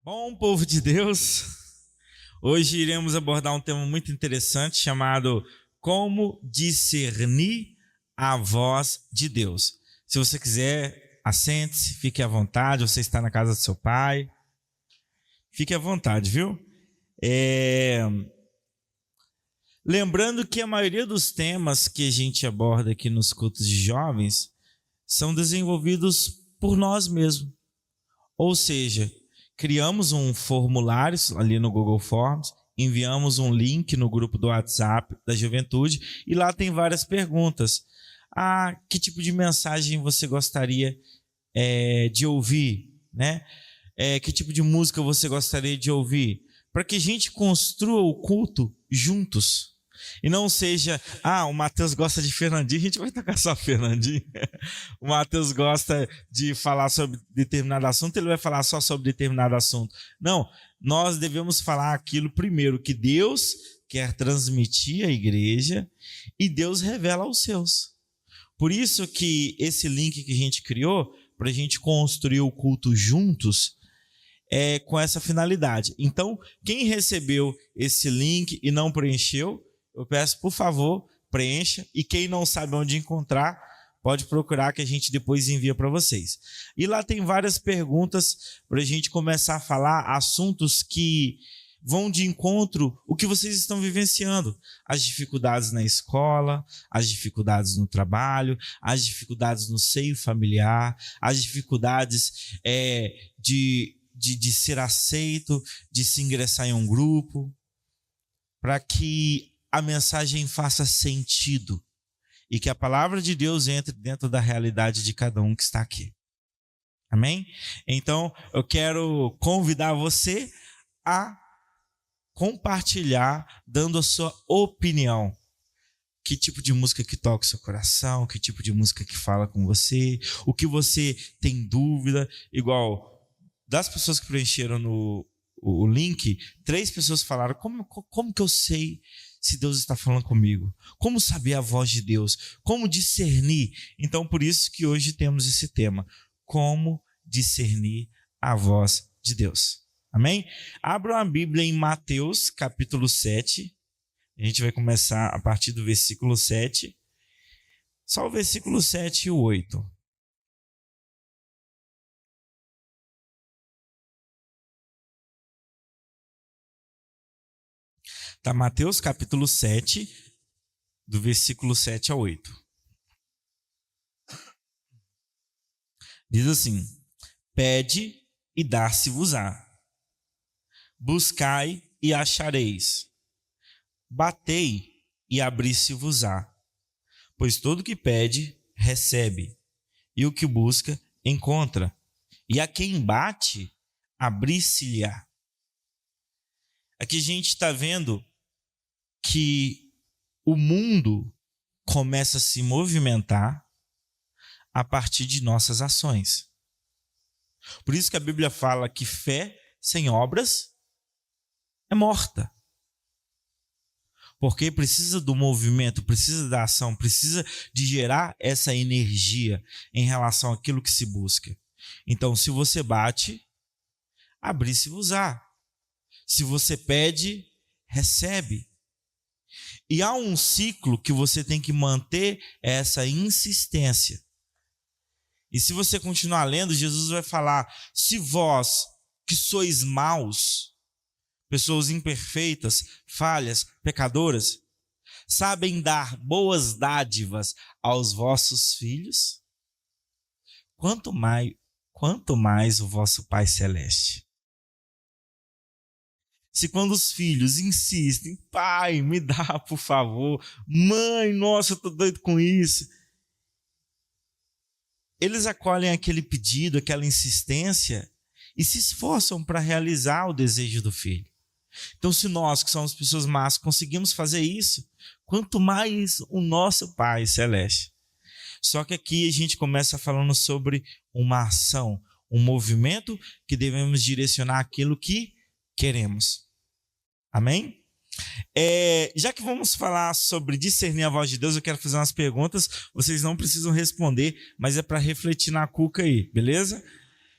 Bom, povo de Deus, hoje iremos abordar um tema muito interessante chamado Como discernir a voz de Deus. Se você quiser, assente-se, fique à vontade, você está na casa do seu pai, fique à vontade, viu? Lembrando que a maioria dos temas que a gente aborda aqui nos cultos de jovens são desenvolvidos por nós mesmos, ou seja, criamos um formulário ali no Google Forms, enviamos um link no grupo do WhatsApp da juventude e lá tem várias perguntas. Que tipo de mensagem você gostaria de ouvir, né? Que tipo de música você gostaria de ouvir? Para que a gente construa o culto juntos. E não seja, o Matheus gosta de Fernandinho, a gente vai tocar só Fernandinho. O Matheus gosta de falar sobre determinado assunto, ele vai falar só sobre determinado assunto. Não, nós devemos falar aquilo primeiro que Deus quer transmitir à igreja e Deus revela aos seus. Por isso que esse link que a gente criou, para a gente construir o culto juntos, é com essa finalidade. Então, quem recebeu esse link e não preencheu, eu peço, por favor, preencha. E quem não sabe onde encontrar, pode procurar que a gente depois envia para vocês. E lá tem várias perguntas para a gente começar a falar assuntos que vão de encontro o que vocês estão vivenciando. As dificuldades na escola, as dificuldades no trabalho, as dificuldades no seio familiar, as dificuldades de ser aceito, de se ingressar em um grupo, para que a mensagem faça sentido e que a palavra de Deus entre dentro da realidade de cada um que está aqui. Amém? Então, eu quero convidar você a compartilhar, dando a sua opinião. Que tipo de música que toca o seu coração, que tipo de música que fala com você, o que você tem dúvida, igual das pessoas que preencheram o link, 3 pessoas falaram, como que eu sei se Deus está falando comigo? Como saber a voz de Deus? Como discernir? Então, por isso que hoje temos esse tema, como discernir a voz de Deus. Amém? Abram a Bíblia em Mateus, capítulo 7. A gente vai começar a partir do versículo 7. Só o versículo 7 e o 8. Tá, Mateus capítulo 7, do versículo 7 a 8. Diz assim: Pede e dar-se-vos-á. Buscai e achareis. Batei e abrir-se-vos-á. Pois todo que pede, recebe. E o que busca, encontra. E a quem bate, abrir-se-lhe-á. Aqui a gente está vendo que o mundo começa a se movimentar a partir de nossas ações. Por isso que a Bíblia fala que fé sem obras é morta. Porque precisa do movimento, precisa da ação, precisa de gerar essa energia em relação àquilo que se busca. Então, se você bate, abrir-se-vos-á. Se você pede, recebe. E há um ciclo que você tem que manter essa insistência. E se você continuar lendo, Jesus vai falar: se vós que sois maus, pessoas imperfeitas, falhas, pecadoras, sabem dar boas dádivas aos vossos filhos, quanto mais o vosso Pai Celeste. Se quando os filhos insistem, pai, me dá, por favor, mãe, nossa, eu estou doido com isso, eles acolhem aquele pedido, aquela insistência e se esforçam para realizar o desejo do filho. Então, se nós, que somos pessoas más, conseguimos fazer isso, quanto mais o nosso Pai Celeste. Só que aqui a gente começa falando sobre uma ação, um movimento que devemos direcionar aquilo que queremos. Amém? Já que vamos falar sobre discernir a voz de Deus, eu quero fazer umas perguntas. Vocês não precisam responder, mas é para refletir na cuca aí, beleza?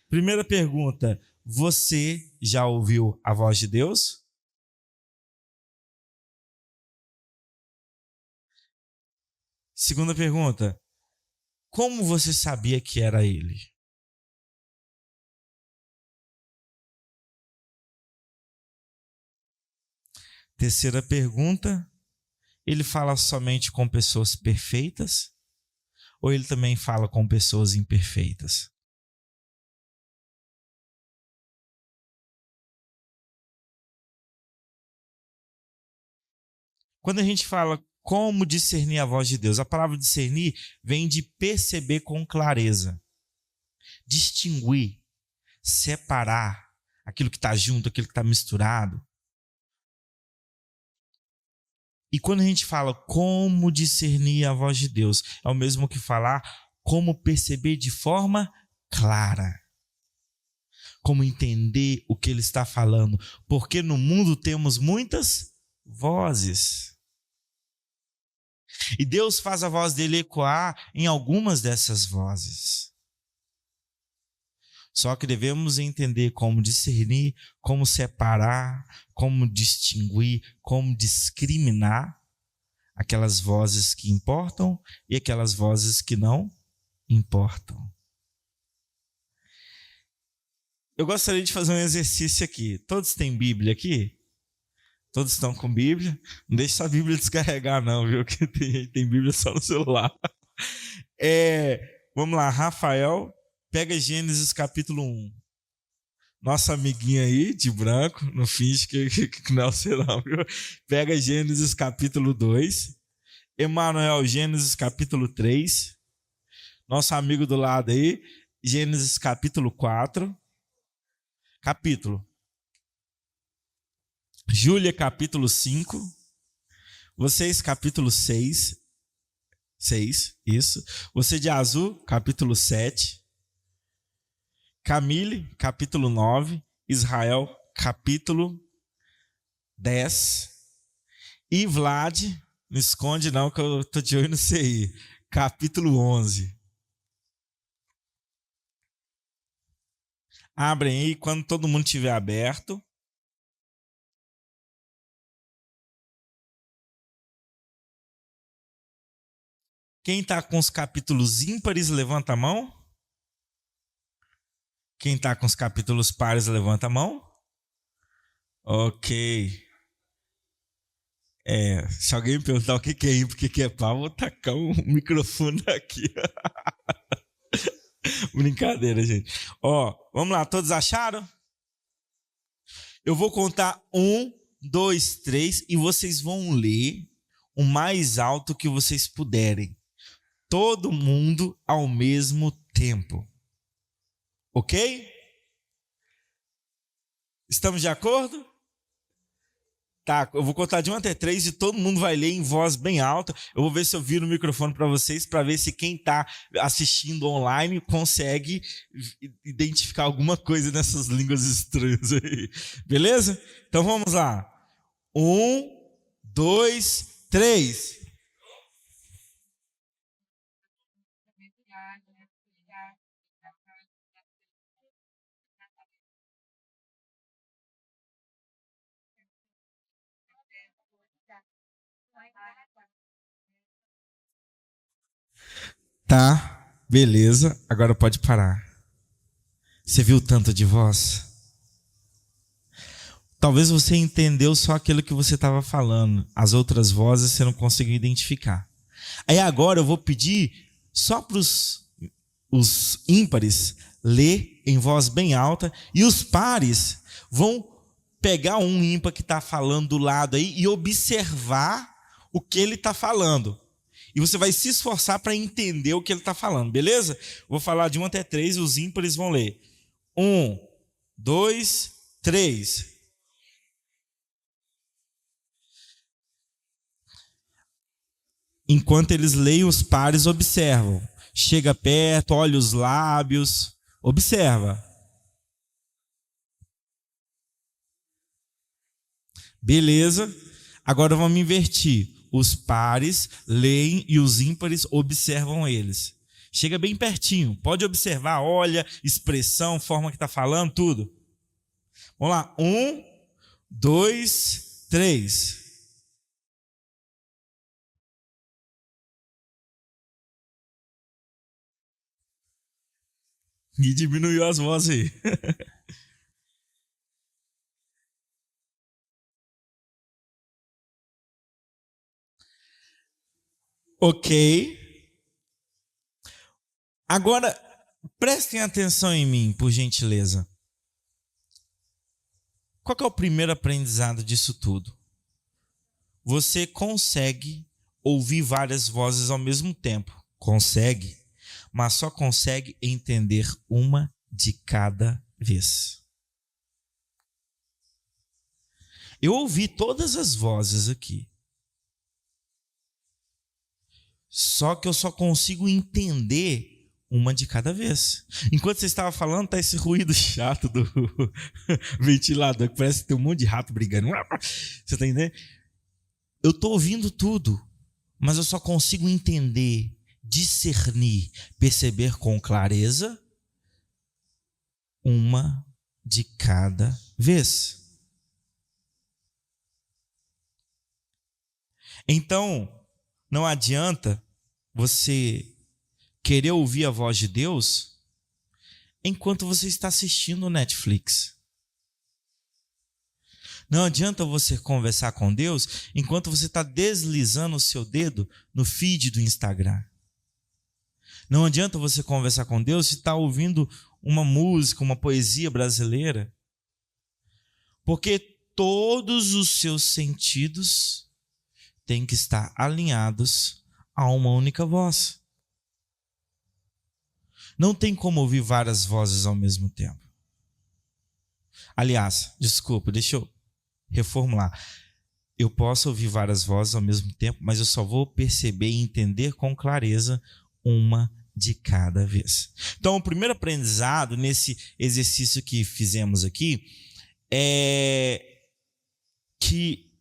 Primeira pergunta: Você já ouviu a voz de Deus? Segunda pergunta: como você sabia que era Ele? Terceira pergunta: ele fala somente com pessoas perfeitas? Ou ele também fala com pessoas imperfeitas? Quando a gente fala como discernir a voz de Deus, a palavra discernir vem de perceber com clareza, distinguir, separar aquilo que está junto, aquilo que está misturado. E quando a gente fala como discernir a voz de Deus, é o mesmo que falar como perceber de forma clara. Como entender o que ele está falando. Porque no mundo temos muitas vozes. E Deus faz a voz dele ecoar em algumas dessas vozes. Só que devemos entender como discernir, como separar, como distinguir, como discriminar aquelas vozes que importam e aquelas vozes que não importam. Eu gostaria de fazer um exercício aqui. Todos têm Bíblia aqui? Todos estão com Bíblia? Não deixe sua Bíblia descarregar não, viu? Que tem Bíblia só no celular. Vamos lá, Rafael, pega Gênesis capítulo 1. Nossa amiguinha aí, de branco, não finge que não é você não, viu? Pega Gênesis capítulo 2. Emanuel, Gênesis capítulo 3. Nosso amigo do lado aí, Gênesis capítulo 4. Capítulo. Júlia, capítulo 5. Vocês, capítulo 6. 6, isso. Você de azul, capítulo 7. Camille, capítulo 9. Israel, capítulo 10. E Vlad, não esconde não que eu tô de olho no CI. Capítulo 11. Abrem aí quando todo mundo estiver aberto. Quem está com os capítulos ímpares, levanta a mão. Quem está com os capítulos pares, levanta a mão. Ok. Se alguém me perguntar o que é ímpar, o que é par, vou tacar um microfone aqui. Brincadeira, gente. Vamos lá, todos acharam? Eu vou contar 1, 2, 3 e vocês vão ler o mais alto que vocês puderem. Todo mundo ao mesmo tempo. Ok? Estamos de acordo? Tá, eu vou contar de 1 até 3 e todo mundo vai ler em voz bem alta. Eu vou ver se eu viro o microfone para vocês, para ver se quem está assistindo online consegue identificar alguma coisa nessas línguas estranhas aí. Beleza? Então vamos lá. 1, 2, 3. Tá, beleza. Agora pode parar. Você viu tanto de voz? Talvez você entendeu só aquilo que você estava falando. As outras vozes você não conseguiu identificar. Aí agora eu vou pedir só para os ímpares ler em voz bem alta. E os pares vão pegar um ímpar que está falando do lado aí e observar o que ele está falando. E você vai se esforçar para entender o que ele está falando, beleza? Vou falar de 1 até 3 e os ímpares vão ler. 1, 2, 3. Enquanto eles leem, os pares observam. Chega perto, olha os lábios, observa. Beleza? Agora vamos invertir. Os pares leem e os ímpares observam eles. Chega bem pertinho, pode observar, olha, expressão, forma que está falando, tudo. Vamos lá. 1, 2, 3. E diminuiu as vozes aí. Ok. Agora, prestem atenção em mim, por gentileza. Qual que é o primeiro aprendizado disso tudo? Você consegue ouvir várias vozes ao mesmo tempo. Consegue, mas só consegue entender uma de cada vez. Eu ouvi todas as vozes aqui. Só que eu só consigo entender uma de cada vez. Enquanto você estava falando, tá esse ruído chato do ventilador, que parece que tem um monte de rato brigando. Você tá entendendo? Eu estou ouvindo tudo, mas eu só consigo entender, discernir, perceber com clareza uma de cada vez. Então, não adianta você querer ouvir a voz de Deus enquanto você está assistindo o Netflix. Não adianta você conversar com Deus enquanto você está deslizando o seu dedo no feed do Instagram. Não adianta você conversar com Deus se está ouvindo uma música, uma poesia brasileira. Porque todos os seus sentidos têm que estar alinhados a uma única voz. Não tem como ouvir várias vozes ao mesmo tempo. Aliás, desculpa, deixa eu reformular. Eu posso ouvir várias vozes ao mesmo tempo, mas eu só vou perceber e entender com clareza uma de cada vez. Então, o primeiro aprendizado nesse exercício que fizemos aqui é que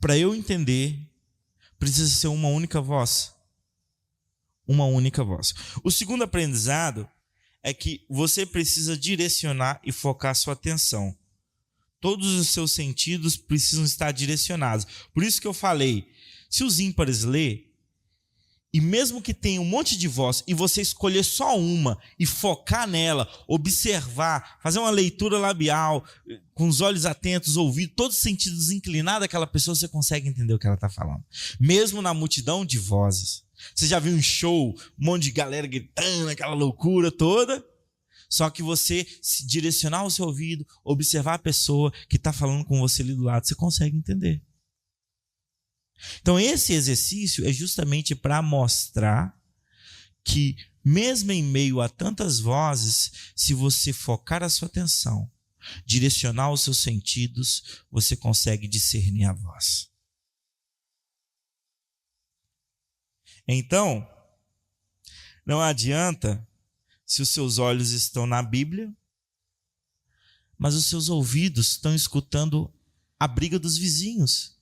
para eu entender, precisa ser uma única voz. Uma única voz. O segundo aprendizado é que você precisa direcionar e focar sua atenção. Todos os seus sentidos precisam estar direcionados. Por isso que eu falei, se os ímpares ler, e mesmo que tenha um monte de voz, e você escolher só uma e focar nela, observar, fazer uma leitura labial, com os olhos atentos, ouvir, todos os sentidos inclinados daquela pessoa, você consegue entender o que ela está falando. Mesmo na multidão de vozes. Você já viu um show, um monte de galera gritando, aquela loucura toda? Só que você se direcionar o seu ouvido, observar a pessoa que está falando com você ali do lado, você consegue entender. Então esse exercício é justamente para mostrar que mesmo em meio a tantas vozes, se você focar a sua atenção, direcionar os seus sentidos, você consegue discernir a voz. Então, não adianta se os seus olhos estão na Bíblia, mas os seus ouvidos estão escutando a briga dos vizinhos.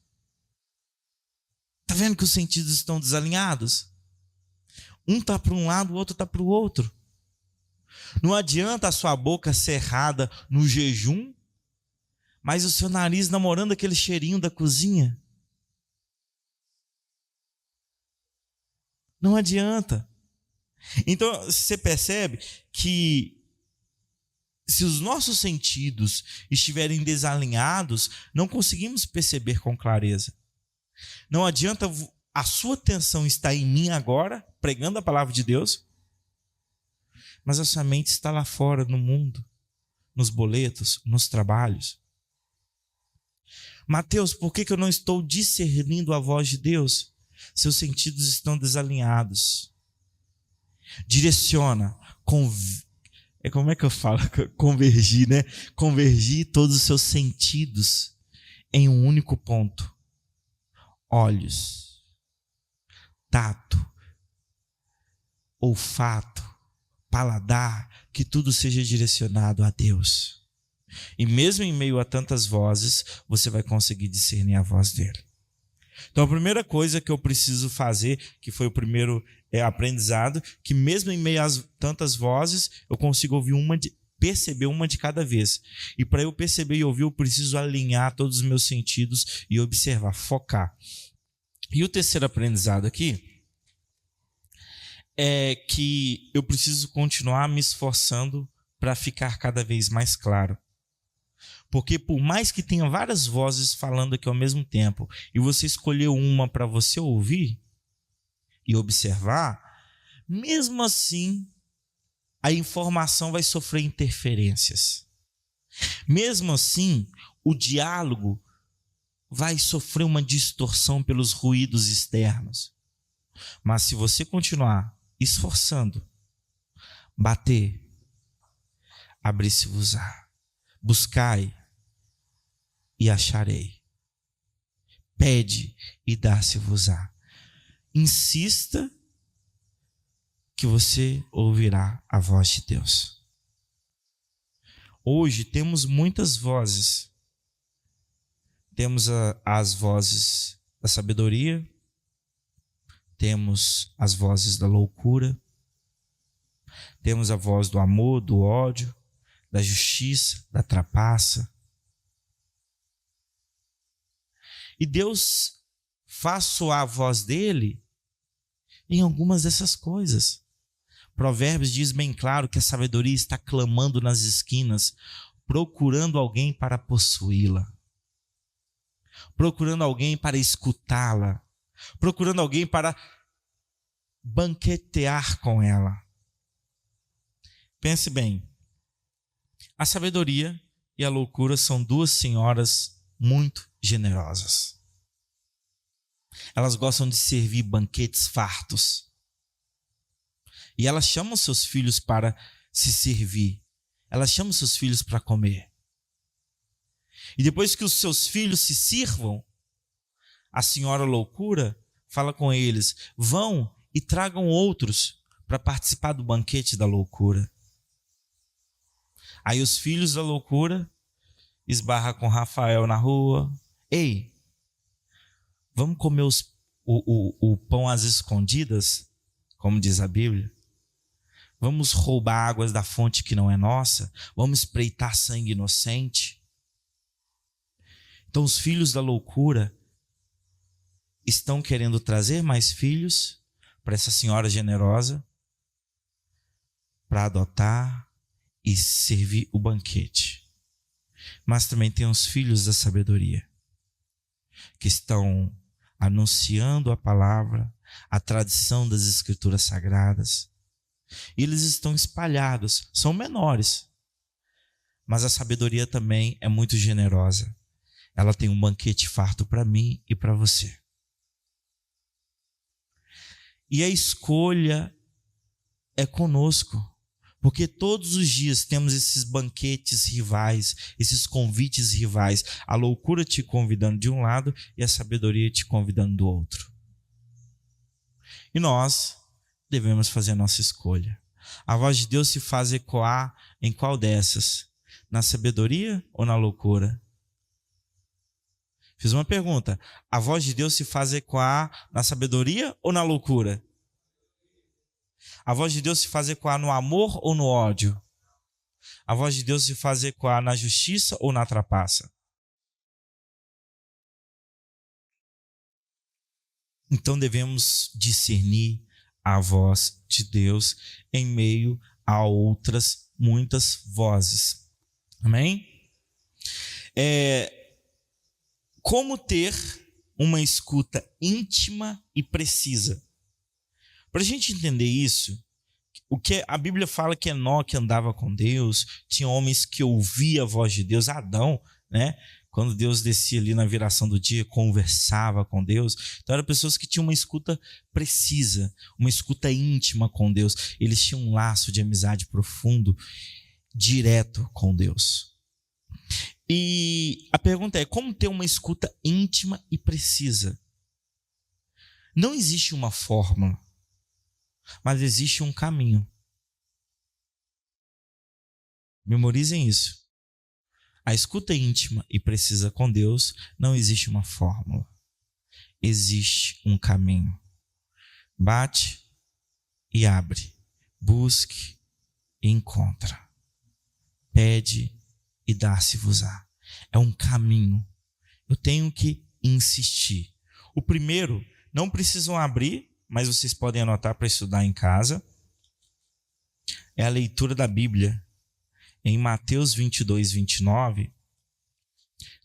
Está vendo que os sentidos estão desalinhados? Um está para um lado, o outro está para o outro. Não adianta a sua boca cerrada no jejum, mas o seu nariz namorando aquele cheirinho da cozinha. Não adianta. Então, você percebe que se os nossos sentidos estiverem desalinhados, não conseguimos perceber com clareza. Não adianta a sua atenção estar em mim agora, pregando a palavra de Deus, mas a sua mente está lá fora, no mundo, nos boletos, nos trabalhos. Mateus, por que eu não estou discernindo a voz de Deus? Seus sentidos estão desalinhados. Direciona, como é que eu falo? Convergir, né? Convergir todos os seus sentidos em um único ponto. Olhos, tato, olfato, paladar, que tudo seja direcionado a Deus. E mesmo em meio a tantas vozes, você vai conseguir discernir a voz dele. Então a primeira coisa que eu preciso fazer, que foi o primeiro aprendizado, que mesmo em meio a tantas vozes, eu consigo ouvir uma perceber uma de cada vez. E para eu perceber e ouvir, eu preciso alinhar todos os meus sentidos e observar, focar. E o terceiro aprendizado aqui é que eu preciso continuar me esforçando para ficar cada vez mais claro. Porque por mais que tenha várias vozes falando aqui ao mesmo tempo, e você escolheu uma para você ouvir e observar, mesmo assim, a informação vai sofrer interferências. Mesmo assim, o diálogo vai sofrer uma distorção pelos ruídos externos. Mas se você continuar esforçando, bater, abrir-se-vos-á, buscai e acharei, pede e dar-se-vos-á. Insista que você ouvirá a voz de Deus. Hoje temos muitas vozes. Temos as vozes da sabedoria, temos as vozes da loucura, temos a voz do amor, do ódio, da justiça, da trapaça. E Deus faz soar a voz dele em algumas dessas coisas. Provérbios diz bem claro que a sabedoria está clamando nas esquinas, procurando alguém para possuí-la, procurando alguém para escutá-la, procurando alguém para banquetear com ela. Pense bem, a sabedoria e a loucura são duas senhoras muito generosas. Elas gostam de servir banquetes fartos. E elas chamam seus filhos para se servir. Elas chamam seus filhos para comer. E depois que os seus filhos se sirvam, a senhora loucura fala com eles: vão e tragam outros para participar do banquete da loucura. Aí os filhos da loucura esbarram com Rafael na rua. Ei, vamos comer o pão às escondidas, como diz a Bíblia? Vamos roubar águas da fonte que não é nossa? Vamos espreitar sangue inocente? Então os filhos da loucura estão querendo trazer mais filhos para essa senhora generosa, para adotar e servir o banquete. Mas também tem os filhos da sabedoria, que estão anunciando a palavra, a tradição das escrituras sagradas. Eles estão espalhados, são menores, mas a sabedoria também é muito generosa. Ela tem um banquete farto para mim e para você. E a escolha é conosco, porque todos os dias temos esses banquetes rivais, esses convites rivais, a loucura te convidando de um lado e a sabedoria te convidando do outro. E nós devemos fazer a nossa escolha. A voz de Deus se faz ecoar em qual dessas? Na sabedoria ou na loucura? Fiz uma pergunta. A voz de Deus se faz ecoar na sabedoria ou na loucura? A voz de Deus se faz ecoar no amor ou no ódio? A voz de Deus se faz ecoar na justiça ou na trapaça? Então devemos discernir a voz de Deus em meio a outras muitas vozes. Amém? Como ter uma escuta íntima e precisa? Para a gente entender isso, o que a Bíblia fala que Enoque andava com Deus, tinha homens que ouviam a voz de Deus, Adão, né? Quando Deus descia ali na viração do dia, conversava com Deus. Então eram pessoas que tinham uma escuta precisa, uma escuta íntima com Deus. Eles tinham um laço de amizade profundo, direto com Deus. E a pergunta é: como ter uma escuta íntima e precisa? Não existe uma fórmula, mas existe um caminho. Memorizem isso. A escuta íntima e precisa com Deus, não existe uma fórmula. Existe um caminho. Bate e abre. Busque e encontra. Pede e dar-se-vos-á. É um caminho. Eu tenho que insistir. O primeiro, não precisam abrir, mas vocês podem anotar para estudar em casa. É a leitura da Bíblia. Em Mateus 22, 29,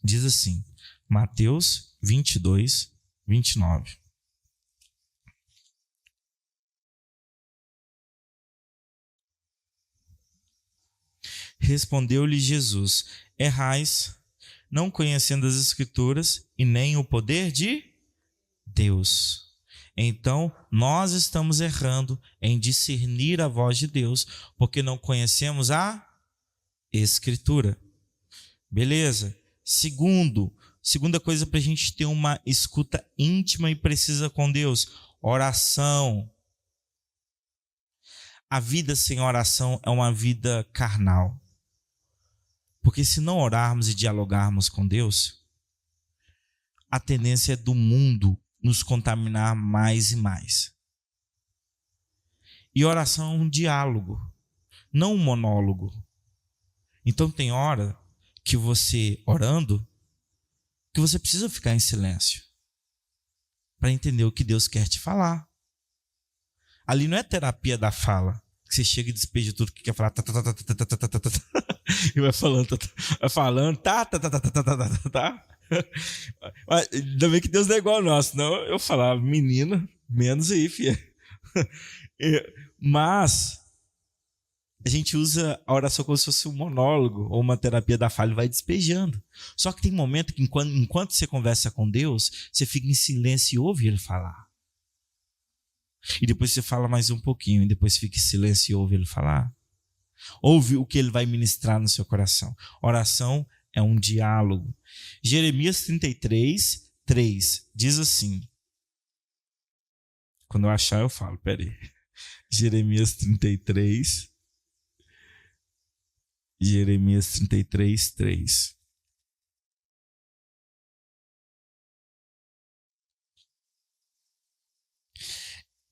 diz assim, Mateus 22, 29. Respondeu-lhe Jesus: errais, não conhecendo as Escrituras e nem o poder de Deus. Então, nós estamos errando em discernir a voz de Deus, porque não conhecemos a Escritura. Beleza? Segunda coisa para a gente ter uma escuta íntima e precisa com Deus: oração. A vida sem oração é uma vida carnal. Porque se não orarmos e dialogarmos com Deus, a tendência é do mundo nos contaminar mais e mais. E oração é um diálogo, não um monólogo. Então tem hora que você, orando, que você precisa ficar em silêncio para entender o que Deus quer te falar. Ali não é terapia da fala, que você chega e despeja tudo que quer falar, e vai falando, tá. Ainda bem que Deus não é igual ao nosso, senão eu falava, menina, menos aí, filha. Mas a gente usa a oração como se fosse um monólogo ou uma terapia da fala e vai despejando. Só que tem momento que enquanto você conversa com Deus, você fica em silêncio e ouve Ele falar. E depois você fala mais um pouquinho, e depois fica em silêncio e ouve Ele falar. Ouve o que Ele vai ministrar no seu coração. Oração é um diálogo. Jeremias 33, 3 diz assim. Quando eu achar eu falo, peraí. Jeremias 33, 3.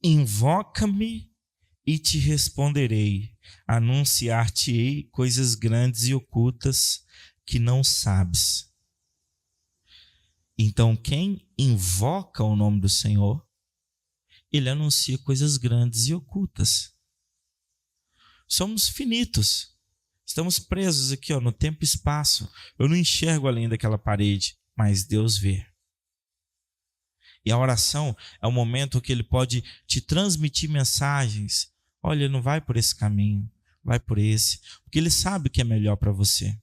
Invoca-me e te responderei, anunciar-te-ei coisas grandes e ocultas que não sabes. Então, quem invoca o nome do Senhor, ele anuncia coisas grandes e ocultas. Somos finitos. Estamos presos aqui, no tempo e espaço. Eu não enxergo além daquela parede, mas Deus vê. E a oração é o momento que Ele pode te transmitir mensagens. Olha, não vai por esse caminho, vai por esse. Porque Ele sabe o que é melhor para você.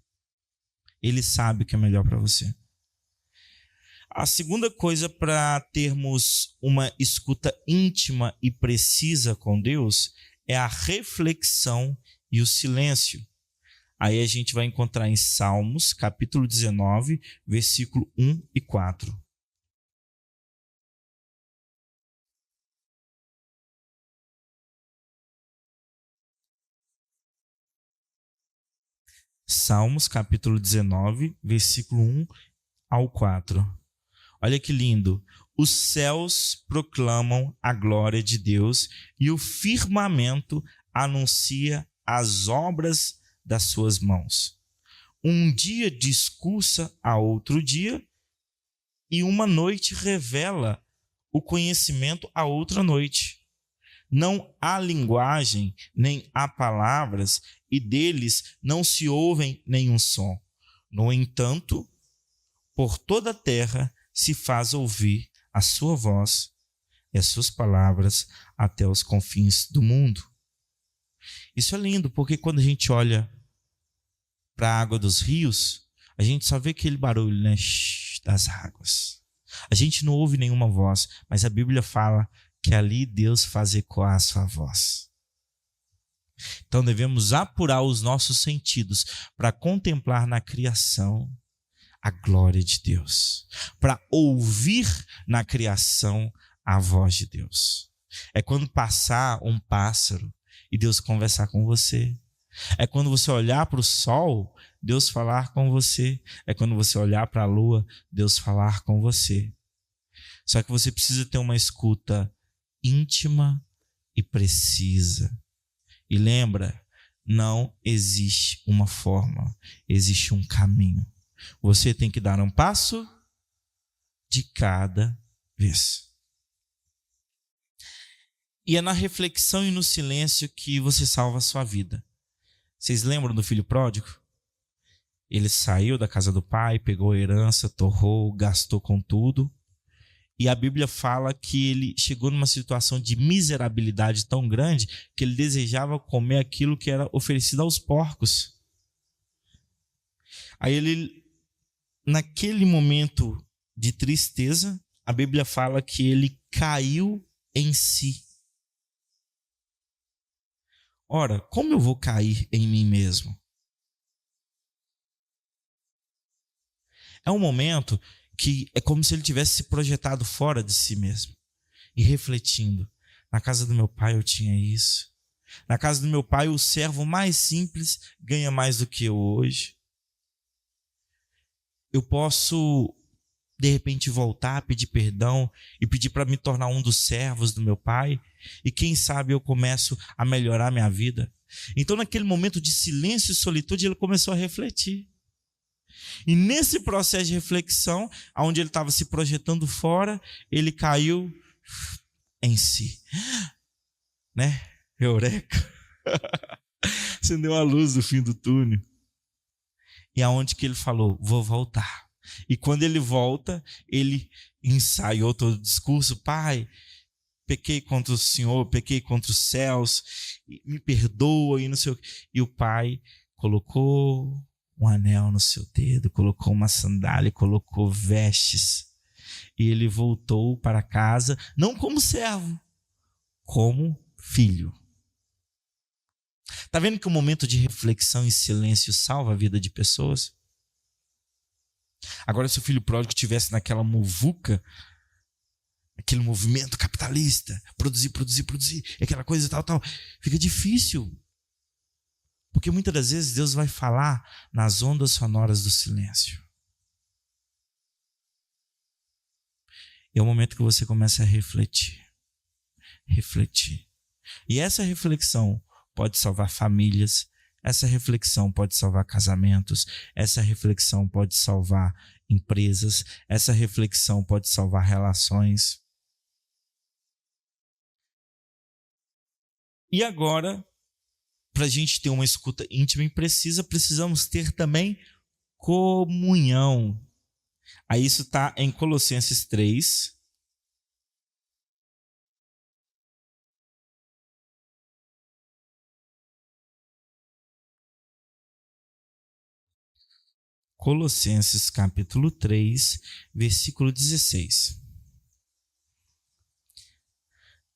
Ele sabe o que é melhor para você. A segunda coisa para termos uma escuta íntima e precisa com Deus é a reflexão e o silêncio. Aí a gente vai encontrar em Salmos, capítulo 19, versículo 1 e 4. Salmos, capítulo 19, versículo 1 ao 4. Olha que lindo. Os céus proclamam a glória de Deus e o firmamento anuncia as obras das suas mãos. Um dia discursa a outro dia e uma noite revela o conhecimento a outra noite. Não há linguagem, nem há palavras, e deles não se ouvem nenhum som. No entanto, por toda a terra se faz ouvir a sua voz e as suas palavras até os confins do mundo. Isso é lindo, porque quando a gente olha para a água dos rios, a gente só vê aquele barulho, né, das águas. A gente não ouve nenhuma voz, mas a Bíblia fala que ali Deus faz ecoar a sua voz. Então devemos apurar os nossos sentidos para contemplar na criação a glória de Deus, para ouvir na criação a voz de Deus. É quando passar um pássaro e Deus conversar com você. É quando você olhar para o sol, Deus falar com você. É quando você olhar para a lua, Deus falar com você. Só que você precisa ter uma escuta íntima e precisa. E lembra, Não existe uma fórmula, existe um caminho. Você tem que dar um passo de cada vez. E é na reflexão e no silêncio que você salva a sua vida. Vocês lembram do filho pródigo? Ele saiu da casa do pai, pegou a herança, torrou, gastou com tudo. E a Bíblia fala que ele chegou numa situação de miserabilidade tão grande que ele desejava comer aquilo que era oferecido aos porcos. Aí ele, naquele momento de tristeza, a Bíblia fala que ele caiu em si. Ora, como eu vou cair em mim mesmo? É um momento que é como se ele tivesse se projetado fora de si mesmo e refletindo. Na casa do meu pai eu tinha isso. Na casa do meu pai o servo mais simples ganha mais do que eu hoje. Eu posso, de repente, voltar, pedir perdão e pedir para me tornar um dos servos do meu pai. E quem sabe eu começo a melhorar minha vida. Então, naquele momento de silêncio e solitude, ele começou a refletir. E nesse processo de reflexão, onde ele estava se projetando fora, ele caiu em si. Né? Eureka! Acendeu a luz do fim do túnel. E aonde que ele falou, vou voltar. E quando ele volta, ele ensaiou todo o discurso, pai, pequei contra o Senhor, pequei contra os céus, me perdoa e não sei o quê. E o pai colocou um anel no seu dedo, colocou uma sandália, colocou vestes. E ele voltou para casa, não como servo, como filho. Está vendo que o momento de reflexão e silêncio salva a vida de pessoas? Agora, se o filho pródigo estivesse naquela muvuca, aquele movimento capitalista, produzir, aquela coisa tal, fica difícil. Porque muitas das vezes Deus vai falar nas ondas sonoras do silêncio. É o momento que você começa a refletir. E essa reflexão pode salvar famílias, essa reflexão pode salvar casamentos, essa reflexão pode salvar empresas, essa reflexão pode salvar relações. E agora, para a gente ter uma escuta íntima e precisa, precisamos ter também comunhão. Aí isso está em Colossenses 3. Colossenses capítulo 3, versículo 16.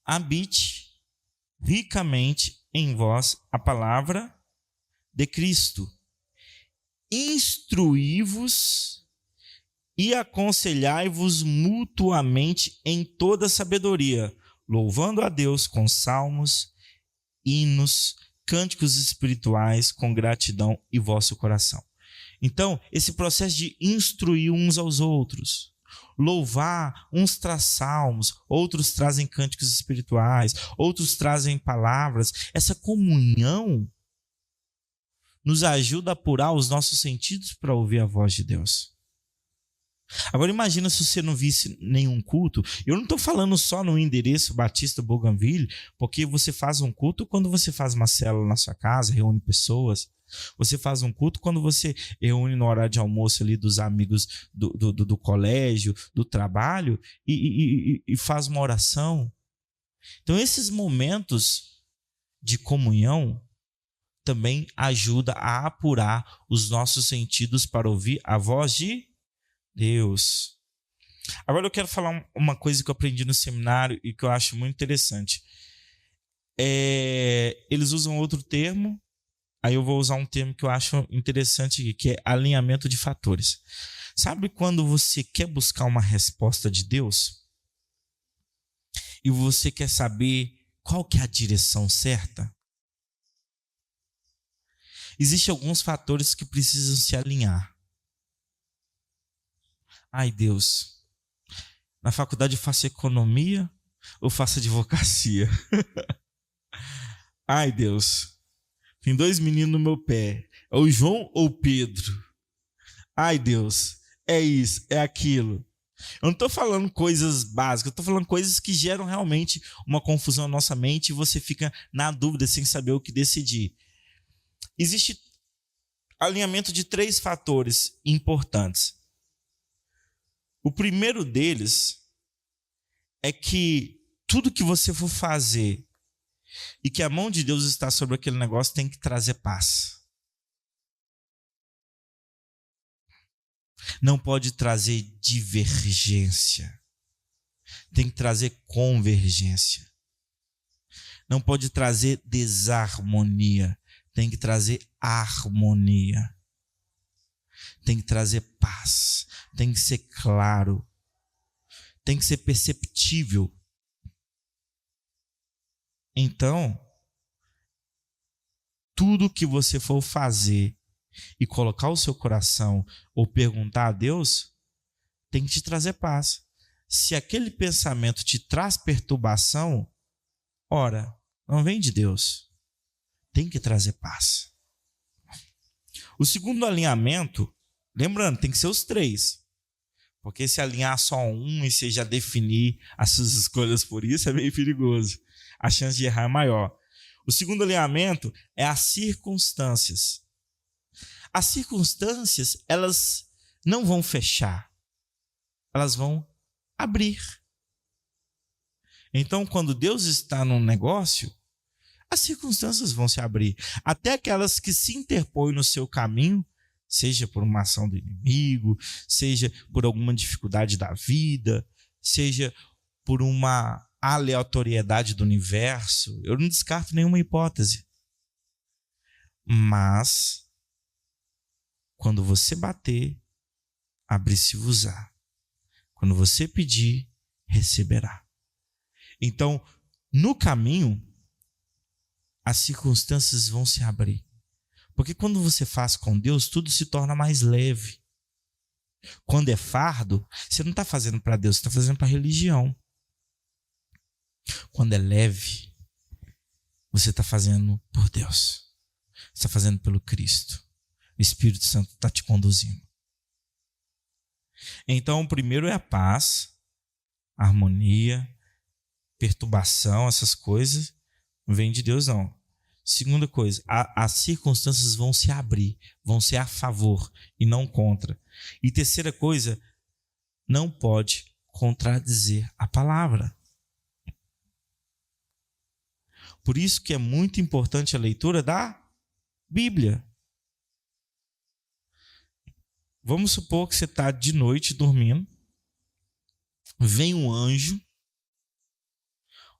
Habite ricamente em vós a palavra de Cristo. Instruí-vos e aconselhai-vos mutuamente em toda sabedoria, louvando a Deus com salmos, hinos, cânticos espirituais, com gratidão em vosso coração. Então, esse processo de instruir uns aos outros, louvar, uns traz salmos, outros trazem cânticos espirituais, outros trazem palavras. Essa comunhão nos ajuda a apurar os nossos sentidos para ouvir a voz de Deus. Agora imagina se você não visse nenhum culto. Eu não estou falando só no endereço Batista Bougainville, porque você faz um culto quando você faz uma célula na sua casa, reúne pessoas. Você faz um culto quando você reúne no horário de almoço ali dos amigos do colégio, do trabalho e faz uma oração. Então esses momentos de comunhão também ajudam a apurar os nossos sentidos para ouvir a voz de Deus. Agora eu quero falar uma coisa que eu aprendi no seminário e que eu acho muito interessante. Eles usam outro termo. Aí eu vou usar um termo que eu acho interessante aqui, que é alinhamento de fatores. Sabe quando você quer buscar uma resposta de Deus e você quer saber qual que é a direção certa? Existem alguns fatores que precisam se alinhar. Ai, Deus, na faculdade eu faço economia ou faço advocacia? Ai, Deus, Tem 2 meninos no meu pé. É o João ou o Pedro? Ai, Deus, é isso, é aquilo. Eu não estou falando coisas básicas, eu estou falando coisas que geram realmente uma confusão na nossa mente e você fica na dúvida sem saber o que decidir. Existe alinhamento de 3 fatores importantes. O primeiro deles é que tudo que você for fazer e que a mão de Deus está sobre aquele negócio tem que trazer paz. Não pode trazer divergência. Tem que trazer convergência. Não pode trazer desarmonia. Tem que trazer harmonia. Tem que trazer paz. Tem que ser claro. Tem que ser perceptível. Então, tudo que você for fazer e colocar o seu coração ou perguntar a Deus, tem que te trazer paz. Se aquele pensamento te traz perturbação, ora, não vem de Deus. Tem que trazer paz. O segundo alinhamento, lembrando, tem que ser os 3. Porque se alinhar só um e você já definir as suas escolhas por isso, é meio perigoso. A chance de errar é maior. O segundo alinhamento é as circunstâncias. As circunstâncias, elas não vão fechar. Elas vão abrir. Então, quando Deus está num negócio, as circunstâncias vão se abrir. Até aquelas que se interpõem no seu caminho, seja por uma ação do inimigo, seja por alguma dificuldade da vida, seja por uma aleatoriedade do universo. Eu não descarto nenhuma hipótese. Mas, quando você bater, abrir-se-vos-á. Quando você pedir, receberá. Então, no caminho, as circunstâncias vão se abrir. Porque quando você faz com Deus, tudo se torna mais leve. Quando é fardo, você não está fazendo para Deus, você está fazendo para a religião. Quando é leve, você está fazendo por Deus. Você está fazendo pelo Cristo. O Espírito Santo está te conduzindo. Então, o primeiro é a paz, a harmonia, perturbação, essas coisas, não vem de Deus, não. Segunda coisa, as circunstâncias vão se abrir, vão ser a favor e não contra. E terceira coisa, não pode contradizer a palavra. Por isso que é muito importante a leitura da Bíblia. Vamos supor que você está de noite dormindo, vem um anjo,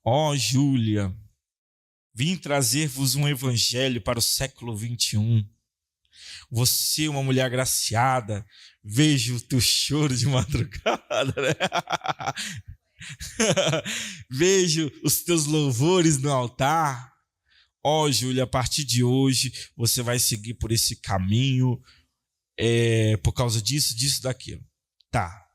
ó Júlia, vim trazer-vos um evangelho para o século 21. Você é uma mulher agraciada, vejo o teu choro de madrugada, né? Vejo os teus louvores no altar. Ó Júlia, a partir de hoje você vai seguir por esse caminho, por causa disso, daquilo. Tá.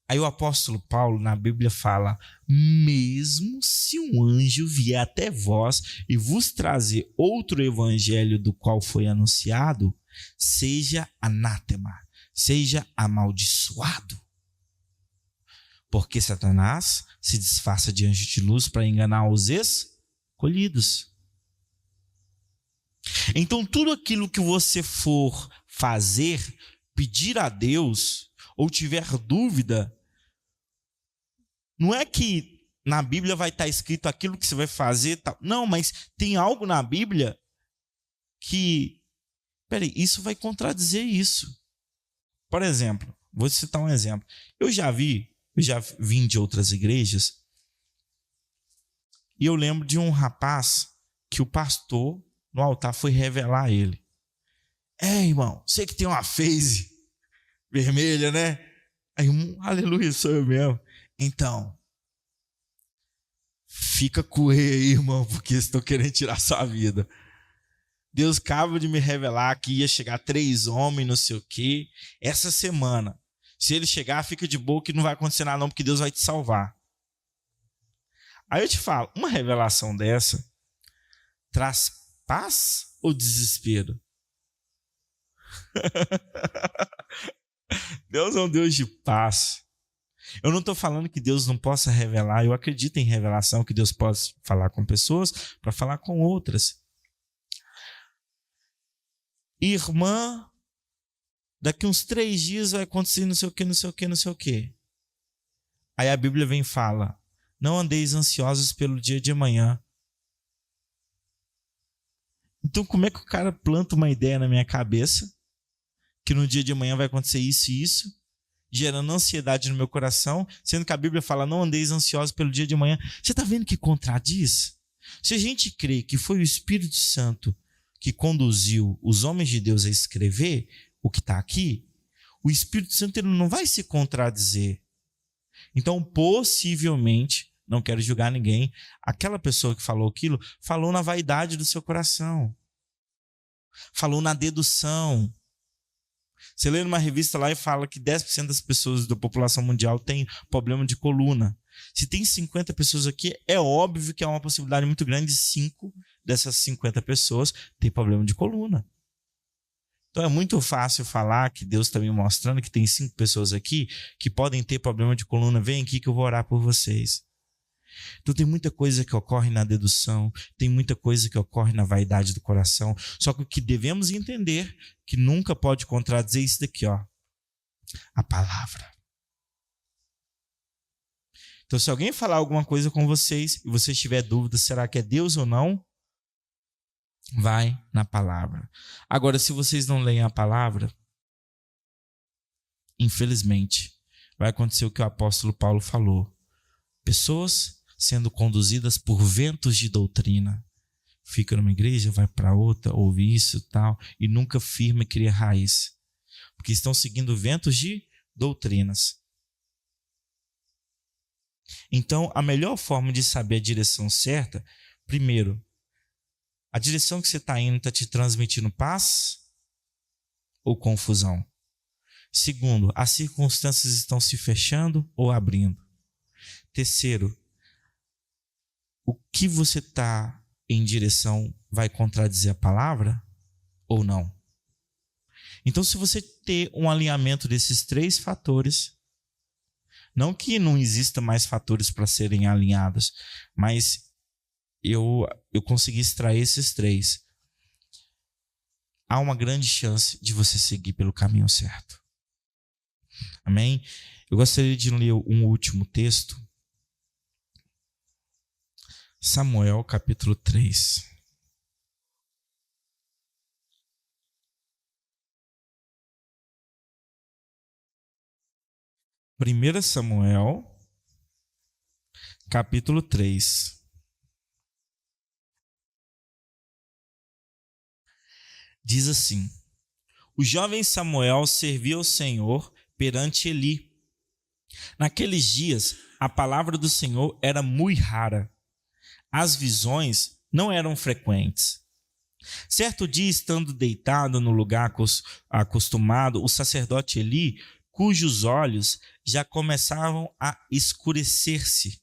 Aí o apóstolo Paulo na Bíblia fala: mesmo se um anjo vier até vós e vos trazer outro evangelho do qual foi anunciado, seja anátema, seja amaldiçoado. Porque Satanás se disfarça de anjo de luz para enganar os escolhidos. Então tudo aquilo que você for fazer, pedir a Deus, ou tiver dúvida, não é que na Bíblia vai estar escrito aquilo que você vai fazer, tal. Não, mas tem algo na Bíblia que, peraí, isso vai contradizer isso. Por exemplo, vou citar um exemplo. Eu já vim de outras igrejas, e eu lembro de um rapaz que o pastor no altar foi revelar a ele. Irmão, você que tem uma face vermelha, né? Aí, aleluia, sou eu mesmo. Então, fica com ele aí, irmão, porque estou querendo tirar sua vida. Deus acaba de me revelar que ia chegar 3 homens, não sei o quê, essa semana. Se ele chegar, fica de boa que não vai acontecer nada não, porque Deus vai te salvar. Aí eu te falo, uma revelação dessa traz paz ou desespero? Deus é um Deus de paz. Eu não estou falando que Deus não possa revelar. Eu acredito em revelação, que Deus possa falar com pessoas para falar com outras. Irmã, daqui uns 3 dias vai acontecer não sei o que, não sei o que, não sei o que. Aí a Bíblia vem e fala: não andeis ansiosos pelo dia de amanhã. Então como é que o cara planta uma ideia na minha cabeça que no dia de amanhã vai acontecer isso e isso, gerando ansiedade no meu coração, sendo que a Bíblia fala: não andeis ansiosos pelo dia de amanhã? Você está vendo que contradiz? Se a gente crê que foi o Espírito Santo que conduziu os homens de Deus a escrever o que está aqui, o Espírito Santo ele não vai se contradizer. Então, possivelmente, não quero julgar ninguém, aquela pessoa que falou aquilo, falou na vaidade do seu coração, falou na dedução. Você lê numa revista lá e fala que 10% das pessoas da população mundial tem problema de coluna. Se tem 50 pessoas aqui, é óbvio que há uma possibilidade muito grande de 5 dessas 50 pessoas ter problema de coluna. Então é muito fácil falar que Deus está me mostrando que tem 5 pessoas aqui que podem ter problema de coluna. Vem aqui que eu vou orar por vocês. Então tem muita coisa que ocorre na dedução, tem muita coisa que ocorre na vaidade do coração. Só que o que devemos entender, que nunca pode contradizer isso daqui, ó, a palavra. Então se alguém falar alguma coisa com vocês e vocês tiverem dúvida, será que é Deus ou não? Vai na palavra. Agora, se vocês não leem a palavra, infelizmente, vai acontecer o que o apóstolo Paulo falou. Pessoas sendo conduzidas por ventos de doutrina. Fica numa igreja, vai para outra, ouve isso e tal, e nunca firme e cria raiz. Porque estão seguindo ventos de doutrinas. Então, a melhor forma de saber a direção certa, primeiro, a direção que você está indo está te transmitindo paz ou confusão? Segundo, as circunstâncias estão se fechando ou abrindo? Terceiro, o que você está em direção vai contradizer a palavra ou não? Então, se você ter um alinhamento desses 3 fatores, não que não exista mais fatores para serem alinhados, mas eu consegui extrair esses 3. Há uma grande chance de você seguir pelo caminho certo. Amém? Eu gostaria de ler um último texto. Samuel, capítulo 3. Primeira Samuel, capítulo 3. Diz assim: o jovem Samuel servia ao Senhor perante Eli. Naqueles dias, a palavra do Senhor era muito rara. As visões não eram frequentes. Certo dia, estando deitado no lugar acostumado, o sacerdote Eli, cujos olhos já começavam a escurecer-se,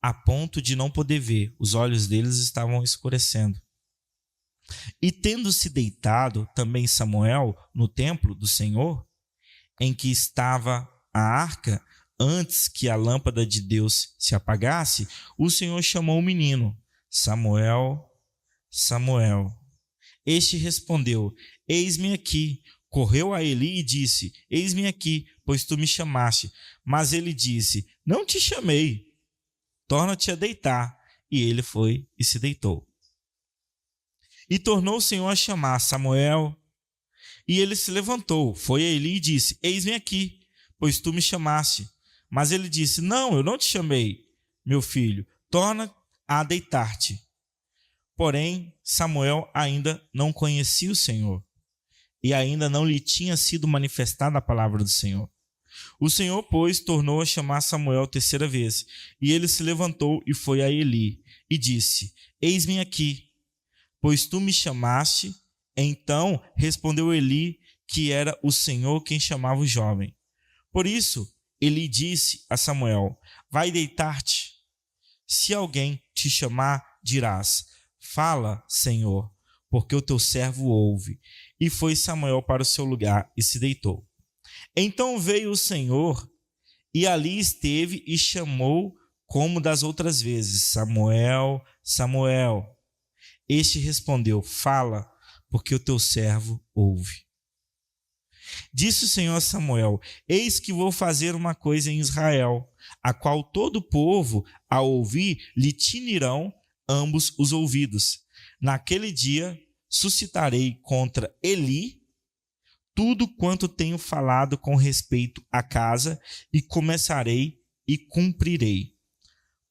a ponto de não poder ver, os olhos deles estavam escurecendo. E tendo-se deitado também Samuel no templo do Senhor, em que estava a arca, antes que a lâmpada de Deus se apagasse, o Senhor chamou o menino: Samuel, Samuel. Este respondeu: eis-me aqui. Correu a Eli e disse: eis-me aqui, pois tu me chamaste. Mas ele disse: não te chamei, torna-te a deitar. E ele foi e se deitou. E tornou o Senhor a chamar: Samuel. E ele se levantou, foi a Eli e disse: eis-me aqui, pois tu me chamaste. Mas ele disse: não, eu não te chamei, meu filho, torna a deitar-te. Porém, Samuel ainda não conhecia o Senhor, e ainda não lhe tinha sido manifestada a palavra do Senhor. O Senhor, pois, tornou a chamar Samuel 3ª vez, e ele se levantou e foi a Eli, e disse: eis-me aqui, pois tu me chamaste. Então respondeu Eli que era o Senhor quem chamava o jovem. Por isso, Eli disse a Samuel: vai deitar-te. Se alguém te chamar, dirás: Fala, Senhor, porque o teu servo ouve. E foi Samuel para o seu lugar e se deitou. Então veio o Senhor e ali esteve e chamou como das outras vezes: Samuel, Samuel. Este respondeu: Fala, porque o teu servo ouve. Disse o Senhor a Samuel: Eis que vou fazer uma coisa em Israel, a qual todo o povo, ao ouvir, lhe tinirão ambos os ouvidos. Naquele dia suscitarei contra Eli tudo quanto tenho falado com respeito à casa, e começarei e cumprirei.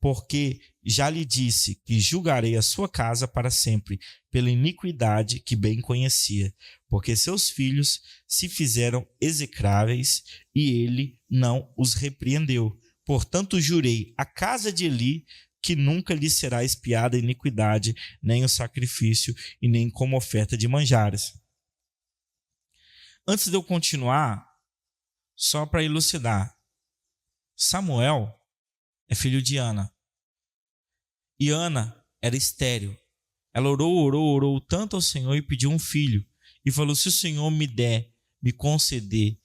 Porque já lhe disse que julgarei a sua casa para sempre, pela iniquidade que bem conhecia, porque seus filhos se fizeram execráveis e ele não os repreendeu. Portanto, jurei à casa de Eli que nunca lhe será expiada a iniquidade, nem o sacrifício, e nem como oferta de manjares. Antes de eu continuar, só para elucidar, Samuel é filho de Ana. E Ana era estéril. Ela orou tanto ao Senhor e pediu um filho. E falou: se o Senhor me conceder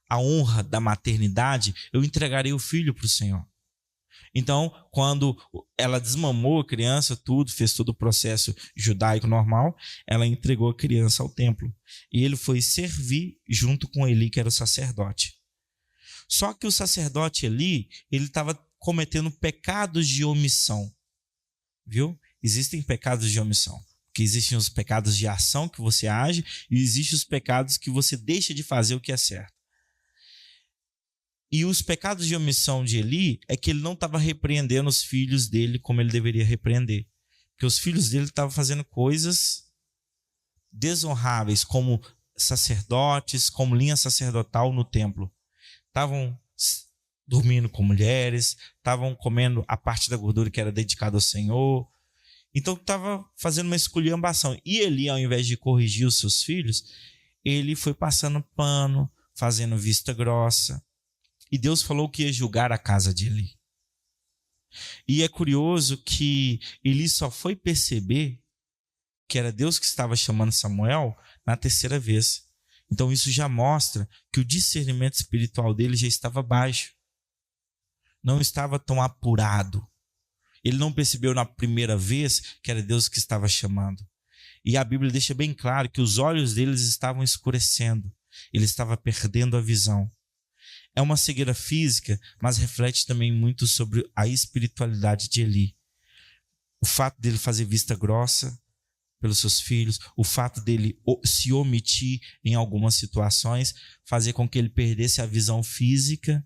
a honra da maternidade, eu entregarei o filho para o Senhor. Então, quando ela desmamou a criança, fez todo o processo judaico normal, ela entregou a criança ao templo. E ele foi servir junto com Eli, que era o sacerdote. Só que o sacerdote Eli, ele estava cometendo pecados de omissão. Viu? Existem pecados de omissão. Porque existem os pecados de ação que você age e existem os pecados que você deixa de fazer o que é certo. E os pecados de omissão de Eli é que ele não estava repreendendo os filhos dele como ele deveria repreender. Porque os filhos dele estavam fazendo coisas desonráveis, como sacerdotes, como linha sacerdotal no templo. Estavam dormindo com mulheres, estavam comendo a parte da gordura que era dedicada ao Senhor. Então estava fazendo uma esculhambação. E Eli, ao invés de corrigir os seus filhos, ele foi passando pano, fazendo vista grossa. E Deus falou que ia julgar a casa de Eli. E é curioso que Eli só foi perceber que era Deus que estava chamando Samuel na terceira vez. Então isso já mostra que o discernimento espiritual dele já estava baixo. Não estava tão apurado. Ele não percebeu na primeira vez que era Deus que estava chamando. E a Bíblia deixa bem claro que os olhos deles estavam escurecendo. Ele estava perdendo a visão. É uma cegueira física, mas reflete também muito sobre a espiritualidade de Eli. O fato dele fazer vista grossa pelos seus filhos, o fato dele se omitir em algumas situações, fazer com que ele perdesse a visão física,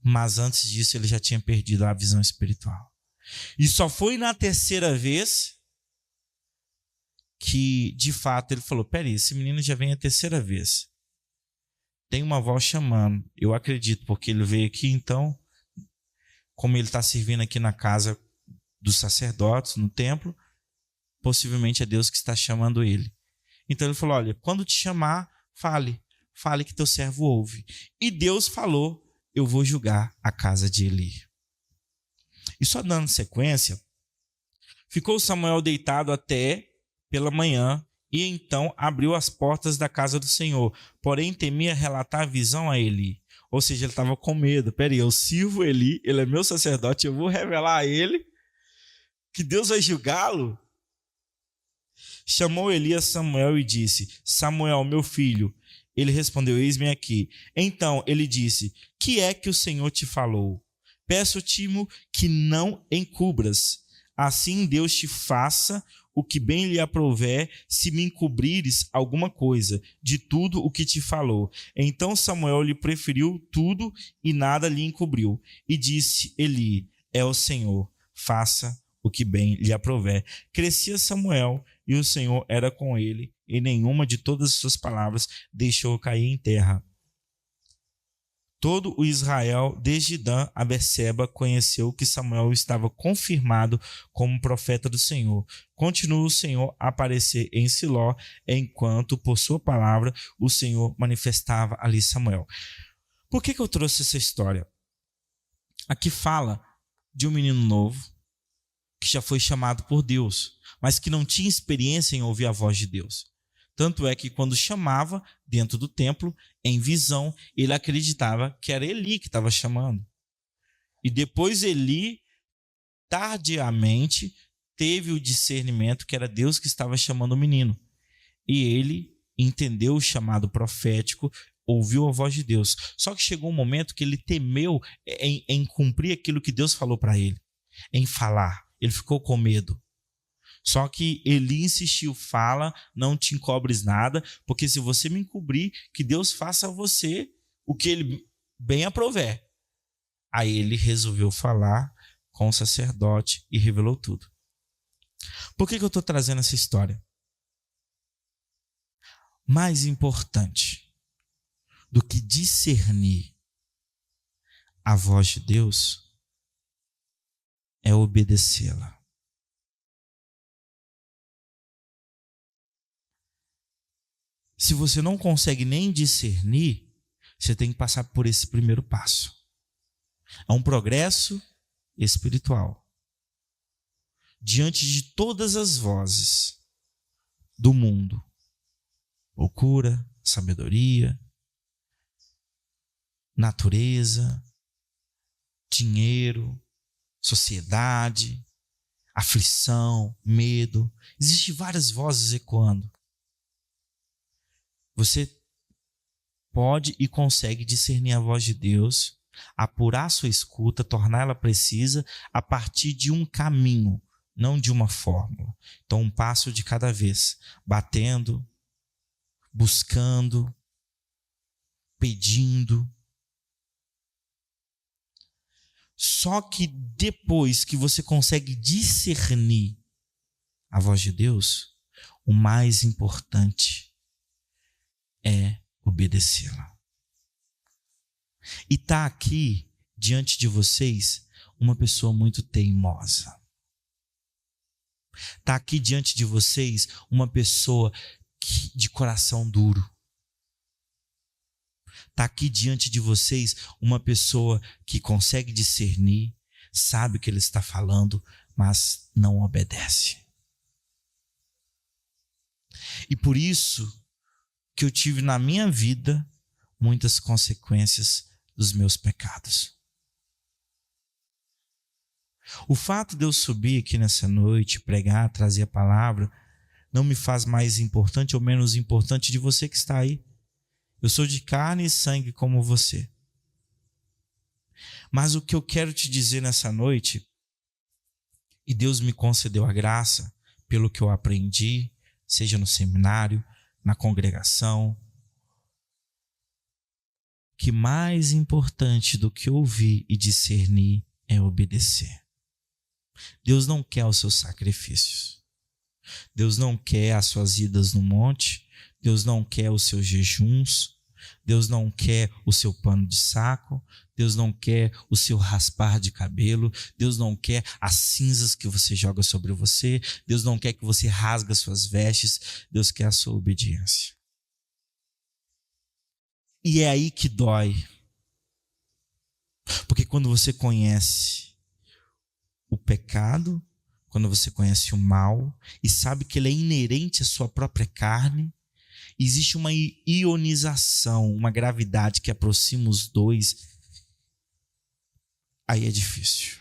mas antes disso ele já tinha perdido a visão espiritual. E só foi na terceira vez que, de fato, ele falou: peraí, esse menino já vem a terceira vez. Tem uma voz chamando. Eu acredito, porque ele veio aqui, então, como ele está servindo aqui na casa dos sacerdotes, no templo, possivelmente é Deus que está chamando ele. Então ele falou: olha, quando te chamar, fale que teu servo ouve. E Deus falou: eu vou julgar a casa de Eli. E só dando sequência, ficou Samuel deitado até pela manhã, e então abriu as portas da casa do Senhor. Porém temia relatar a visão a Eli. Ou seja, ele estava com medo. Peraí, eu sirvo Eli, ele é meu sacerdote, eu vou revelar a ele que Deus vai julgá-lo? Chamou Eli a Samuel e disse: Samuel, meu filho. Ele respondeu: eis-me aqui. Então ele disse: que é que o Senhor te falou? Peço-te que não encubras. Assim Deus te faça o que bem lhe aprouver, se me encobrires alguma coisa de tudo o que te falou. Então Samuel lhe preferiu tudo e nada lhe encobriu. E disse Eli: é o Senhor, faça o que bem lhe aprouver. Crescia Samuel e o Senhor era com ele, e nenhuma de todas as suas palavras deixou cair em terra. Todo o Israel, desde Dan a Berseba, conheceu que Samuel estava confirmado como profeta do Senhor. Continua o Senhor a aparecer em Siló, enquanto, por sua palavra, o Senhor manifestava ali Samuel. Por que eu trouxe essa história? Aqui fala de um menino novo, que já foi chamado por Deus, mas que não tinha experiência em ouvir a voz de Deus. Tanto é que quando chamava dentro do templo, em visão, ele acreditava que era Eli que estava chamando. E depois Eli, tardiamente, teve o discernimento que era Deus que estava chamando o menino. E ele entendeu o chamado profético, ouviu a voz de Deus. Só que chegou um momento que ele temeu em cumprir aquilo que Deus falou para ele, em falar. Ele ficou com medo. Só que Eli insistiu, fala, não te encobres nada, porque se você me encobrir, que Deus faça a você o que ele bem aprouver. Aí ele resolveu falar com o sacerdote e revelou tudo. Por que eu estou trazendo essa história? Mais importante do que discernir a voz de Deus é obedecê-la. Se você não consegue nem discernir, você tem que passar por esse primeiro passo. É um progresso espiritual. Diante de todas as vozes do mundo, loucura, sabedoria, natureza, dinheiro, sociedade, aflição, medo, existem várias vozes ecoando. Você pode e consegue discernir a voz de Deus, apurar sua escuta, torná-la precisa a partir de um caminho, não de uma fórmula. Então, um passo de cada vez, batendo, buscando, pedindo. Só que depois que você consegue discernir a voz de Deus, o mais importante é obedecê-la. E está aqui, diante de vocês, uma pessoa muito teimosa. Está aqui diante de vocês uma pessoa de coração duro. Está aqui diante de vocês uma pessoa que consegue discernir, sabe o que ele está falando, mas não obedece. E por isso que eu tive na minha vida muitas consequências dos meus pecados. O fato de eu subir aqui nessa noite, pregar, trazer a palavra, não me faz mais importante ou menos importante de você que está aí. Eu sou de carne e sangue como você. Mas o que eu quero te dizer nessa noite, e Deus me concedeu a graça pelo que eu aprendi, seja no seminário, na congregação, que mais importante do que ouvir e discernir é obedecer. Deus não quer os seus sacrifícios. Deus não quer as suas idas no monte. Deus não quer os seus jejuns. Deus não quer o seu pano de saco. Deus não quer o seu raspar de cabelo. Deus não quer as cinzas que você joga sobre você. Deus não quer que você rasgue as suas vestes. Deus quer a sua obediência. E é aí que dói. Porque quando você conhece o pecado, quando você conhece o mal e sabe que ele é inerente à sua própria carne, existe uma ionização, uma gravidade que aproxima os dois. Aí é difícil.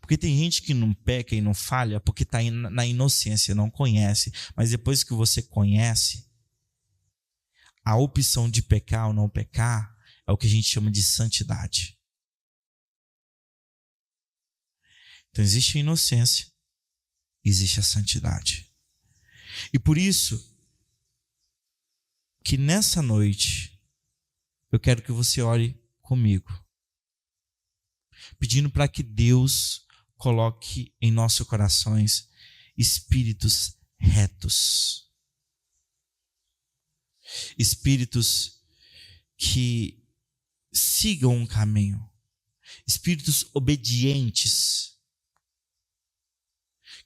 Porque tem gente que não peca e não falha porque está na inocência, não conhece. Mas depois que você conhece, a opção de pecar ou não pecar é o que a gente chama de santidade. Então existe a inocência, existe a santidade. E por isso que nessa noite eu quero que você ore comigo, pedindo para que Deus coloque em nossos corações espíritos retos, espíritos que sigam um caminho, espíritos obedientes,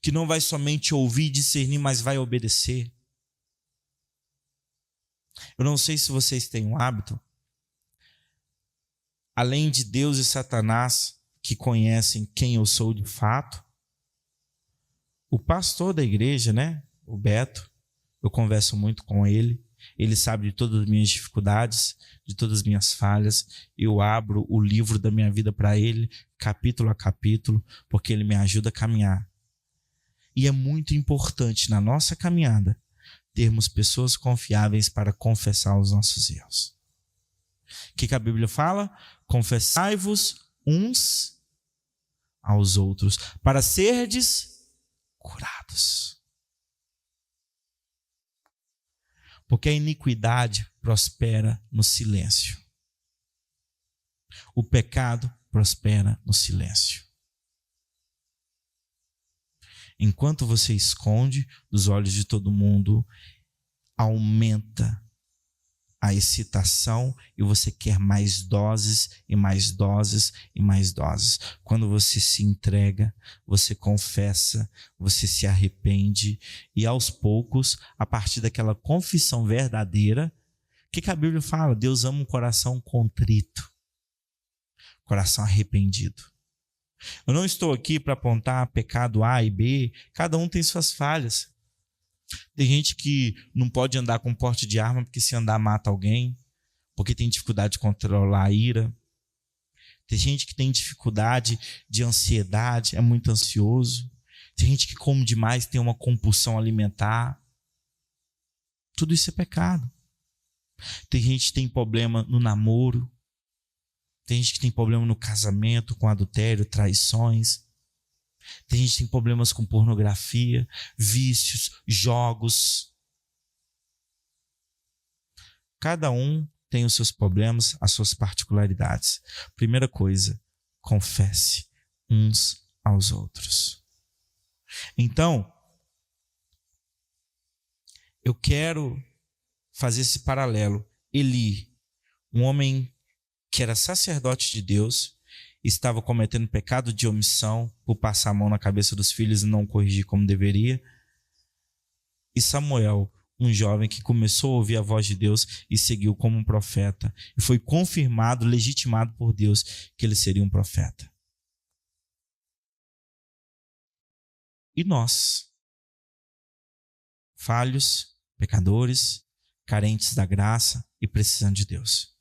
que não vai somente ouvir e discernir, mas vai obedecer. Eu não sei se vocês têm um hábito, além de Deus e Satanás, que conhecem quem eu sou de fato, O pastor da igreja, né? O Beto, eu converso muito com ele. Ele sabe de todas as minhas dificuldades, de todas as minhas falhas. Eu abro o livro da minha vida para ele, capítulo a capítulo, porque ele me ajuda a caminhar. E é muito importante na nossa caminhada termos pessoas confiáveis para confessar os nossos erros. O que a Bíblia fala? Confessai-vos uns aos outros, para serdes curados. Porque a iniquidade prospera no silêncio. O pecado prospera no silêncio. Enquanto você esconde dos olhos de todo mundo, aumenta a excitação e você quer mais doses e mais doses e mais doses. Quando você se entrega, você confessa, você se arrepende e aos poucos, a partir daquela confissão verdadeira, o que a Bíblia fala? Deus ama um coração contrito, coração arrependido. Eu não estou aqui para apontar pecado A e B, cada um tem suas falhas. Tem gente que não pode andar com porte de arma porque se andar mata alguém, porque tem dificuldade de controlar a ira. Tem gente que tem dificuldade de ansiedade, é muito ansioso. Tem gente que come demais, tem uma compulsão alimentar. Tudo isso é pecado. Tem gente que tem problema no namoro. Tem gente que tem problema no casamento, com adultério, traições. Tem gente que tem problemas com pornografia, vícios, jogos. Cada um tem os seus problemas, as suas particularidades. Primeira coisa, confesse uns aos outros. Então, eu quero fazer esse paralelo. Eli, um homem que era sacerdote de Deus, estava cometendo pecado de omissão por passar a mão na cabeça dos filhos e não corrigir como deveria. E Samuel, um jovem que começou a ouvir a voz de Deus e seguiu como um profeta. E foi confirmado, legitimado por Deus que ele seria um profeta. E nós, falhos, pecadores, carentes da graça e precisando de Deus.